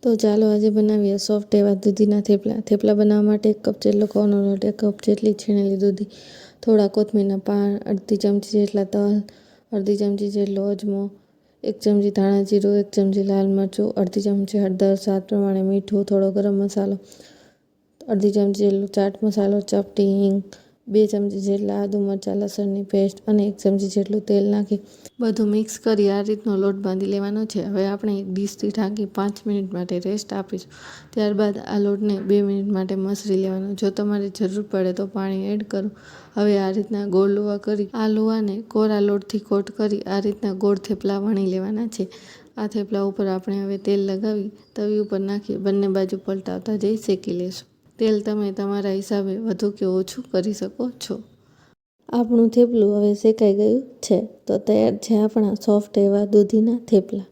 તો ચાલો આજે બનાવીએ સોફ્ટ એવા દૂધીના થેપલા બનાવવા માટે 1 કપ જેટલો ઘઉંનો લોટ, 1 કપ જેટલી છીણેલી દૂધી, થોડા કોથમીરના પાન, અડધી ચમચી જેટલા તલ, અડધી ચમચી જેટલો અજમો, 1 ચમચી ધાણા જીરું, 1 ચમચી લાલ મરચું, અડધી ચમચી હળદર, સ્વાદ પ્રમાણે મીઠું, થોડો ગરમ મસાલો, અડધી ચમચી જેટલો ચાટ મસાલો, ચપટી હિંગ, 2 ચમચી જેટલા આદુ મરચાં લસણની પેસ્ટ અને 1 ચમચી જેટલું તેલ નાખી બધું મિક્સ કરી આ રીતનો લોટ બાંધી લેવાનો છે। હવે આપણે એક ડીશથી ઢાંકી 5 મિનિટ માટે રેસ્ટ આપીશું। ત્યારબાદ આ લોટને 2 મિનિટ માટે મસળી લેવાનો। જો તમારે જરૂર પડે તો પાણી એડ કરો। હવે આ રીતના ગોળ લુવા કરી આ લુવાને કોરા લોટથી કોટ કરી આ રીતના ગોળ થેપલા વણી લેવાના છે। આ થેપલા ઉપર આપણે હવે તેલ લગાવી તવી ઉપર નાખી બંને બાજુ પલટાવતા જઈ શેકી લેશું। તેલ તમે તમારા હિસાબે વધુ કે ઓછું કરી શકો છો। આપણું થેપલું હવે શેકાઈ ગયું છે, તો તૈયાર છે આપણા સોફ્ટ એવા દૂધીના થેપલા।